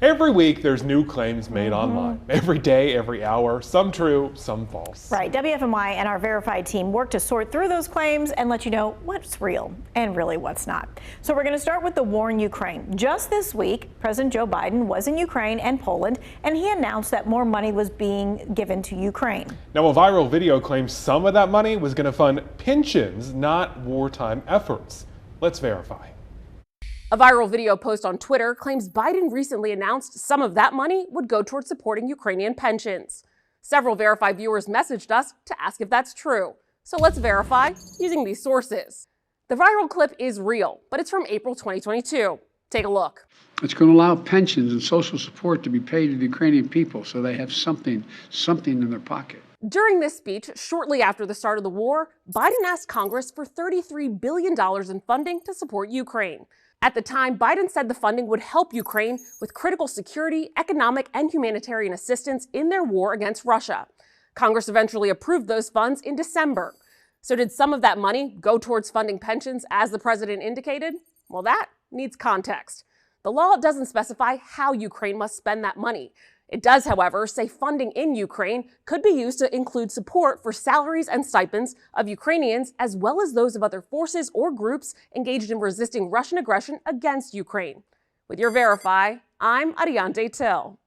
Every week, there's new claims made online. Every day, every hour, some true, some false. Right. WFMY and our verified team work to sort through those claims and let you know what's real and really what's not. So we're going to start with the war in Ukraine. Just this week, President Joe Biden was in Ukraine and Poland, and he announced that more money was being given to Ukraine. Now, a viral video claims some of that money was going to fund pensions, not wartime efforts. Let's verify. A viral video post on Twitter claims Biden recently announced some of that money would go towards supporting Ukrainian pensions. Several verified viewers messaged us to ask if that's true. So let's verify using these sources. The viral clip is real, but it's from April 2022. Take a look. It's going to allow pensions and social support to be paid to the Ukrainian people so they have something in their pocket. During this speech, shortly after the start of the war, Biden asked Congress for $33 billion in funding to support Ukraine. At the time, Biden said the funding would help Ukraine with critical security, economic, and humanitarian assistance in their war against Russia. Congress eventually approved those funds in December. So did some of that money go towards funding pensions as the president indicated? Well, that needs context. The law doesn't specify how Ukraine must spend that money. It does, however, say funding in Ukraine could be used to include support for salaries and stipends of Ukrainians, as well as those of other forces or groups engaged in resisting Russian aggression against Ukraine. With your Verify, I'm Ariante Till.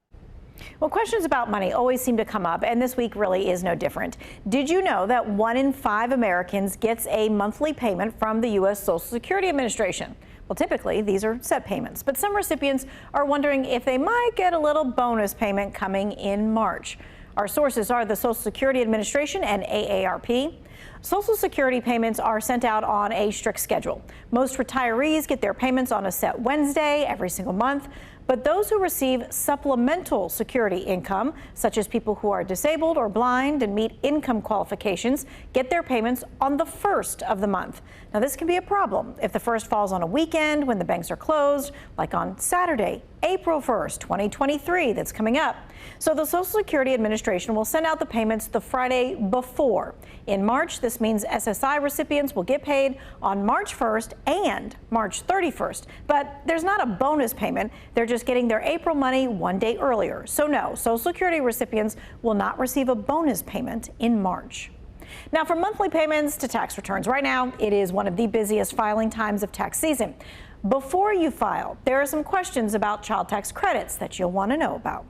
Well, questions about money always seem to come up, and this week really is no different. Did you know that 1 in 5 Americans gets a monthly payment from the U.S. Social Security Administration? Well, typically, these are set payments, but some recipients are wondering if they might get a little bonus payment coming in March. Our sources are the Social Security Administration and AARP. Social Security payments are sent out on a strict schedule. Most retirees get their payments on a set Wednesday every single month, but those who receive supplemental security income, such as people who are disabled or blind and meet income qualifications, get their payments on the first of the month. Now, this can be a problem if the first falls on a weekend when the banks are closed, like on Saturday, April 1st, 2023, that's coming up. So the Social Security Administration will send out the payments the Friday before. In March, this means SSI recipients will get paid on March 1st and March 31st. But there's not a bonus payment. They're just getting their April money one day earlier. So no, Social Security recipients will not receive a bonus payment in March. Now, for monthly payments to tax returns, right now it is one of the busiest filing times of tax season. Before you file, there are some questions about child tax credits that you'll want to know about.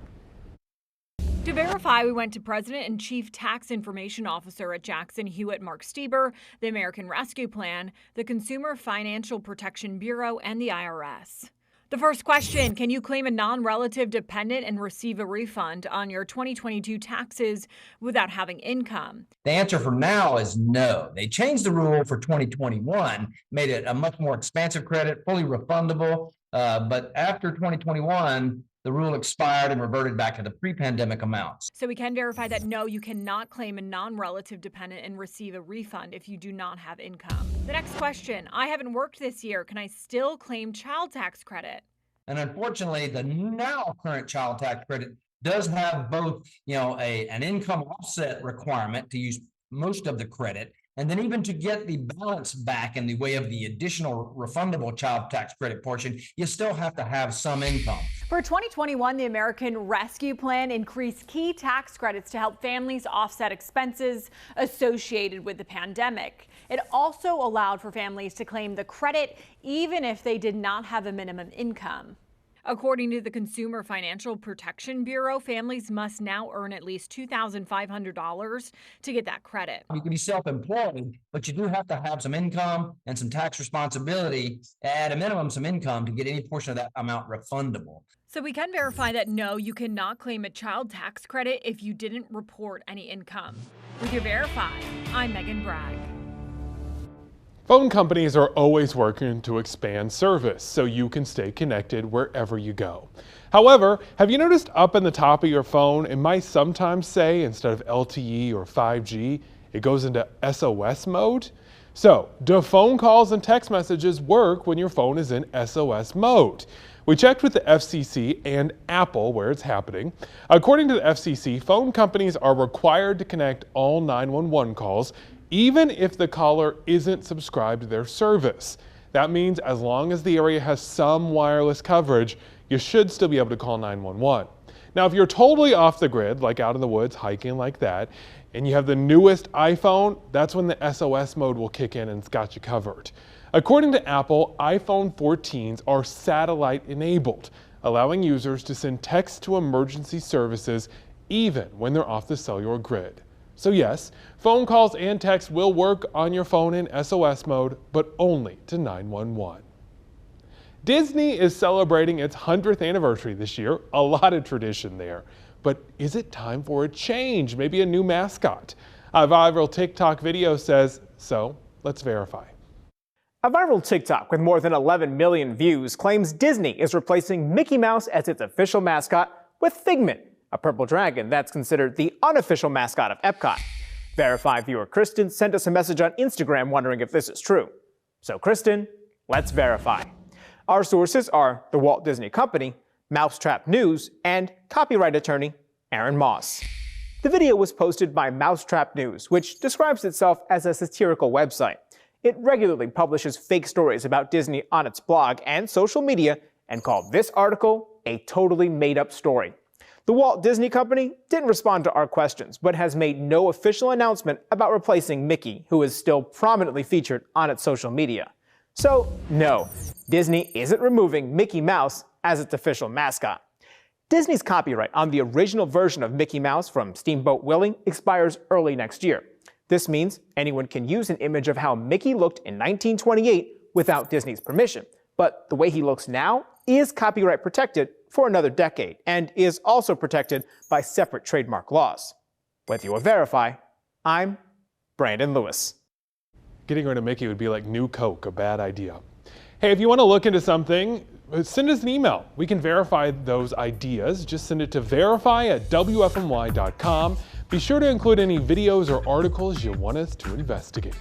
To verify, we went to President and Chief Tax Information Officer at Jackson Hewitt, Mark Stieber, the American Rescue Plan, the Consumer Financial Protection Bureau, and the IRS. The first question, can you claim a non-relative dependent and receive a refund on your 2022 taxes without having income? The answer for now is no. They changed the rule for 2021, made it a much more expansive credit, fully refundable. But after 2021, the rule expired and reverted back to the pre-pandemic amounts. So we can verify that no, you cannot claim a non-relative dependent and receive a refund if you do not have income. The next question, I haven't worked this year. Can I still claim child tax credit? And unfortunately, the now current child tax credit does have both, an income offset requirement to use most of the credit, and then even to get the balance back in the way of the additional refundable child tax credit portion, you still have to have some income. For 2021, the American Rescue Plan increased key tax credits to help families offset expenses associated with the pandemic. It also allowed for families to claim the credit even if they did not have a minimum income. According to the Consumer Financial Protection Bureau, families must now earn at least $2,500 to get that credit. You can be self-employed, but you do have to have some income and some tax responsibility, at a minimum some income, to get any portion of that amount refundable. So we can verify that no, you cannot claim a child tax credit if you didn't report any income. With your Verify, I'm Megan Bragg. Phone companies are always working to expand service so you can stay connected wherever you go. However, have you noticed up in the top of your phone, it might sometimes say instead of LTE or 5G, it goes into SOS mode? So, do phone calls and text messages work when your phone is in SOS mode? We checked with the FCC and Apple where it's happening. According to the FCC, phone companies are required to connect all 911 calls even if the caller isn't subscribed to their service. That means as long as the area has some wireless coverage, you should still be able to call 911. Now, if you're totally off the grid, like out in the woods, hiking like that, and you have the newest iPhone, that's when the SOS mode will kick in and it's got you covered. According to Apple, iPhone 14s are satellite enabled, allowing users to send text to emergency services even when they're off the cellular grid. So yes, phone calls and text will work on your phone in SOS mode, but only to 911. Disney is celebrating its 100th anniversary this year, a lot of tradition there. But is it time for a change, maybe a new mascot? A viral TikTok video says so. Let's verify. A viral TikTok with more than 11 million views claims Disney is replacing Mickey Mouse as its official mascot with Figment, a purple dragon that's considered the unofficial mascot of Epcot. Verify viewer Kristen sent us a message on Instagram wondering if this is true. So Kristen, let's verify. Our sources are the Walt Disney Company, Mousetrap News, and copyright attorney Aaron Moss. The video was posted by Mousetrap News, which describes itself as a satirical website. It regularly publishes fake stories about Disney on its blog and social media and called this article a totally made-up story. The Walt Disney Company didn't respond to our questions, but has made no official announcement about replacing Mickey, who is still prominently featured on its social media. So, no, Disney isn't removing Mickey Mouse as its official mascot. Disney's copyright on the original version of Mickey Mouse from Steamboat Willie expires early next year. This means anyone can use an image of how Mickey looked in 1928 without Disney's permission. But the way he looks now is copyright protected for another decade and is also protected by separate trademark laws. With you a Verify, I'm Brandon Lewis. Getting rid of Mickey would be like new Coke, a bad idea. Hey, if you want to look into something, send us an email. We can verify those ideas. Just send it to verify@wfny.com. Be sure to include any videos or articles you want us to investigate.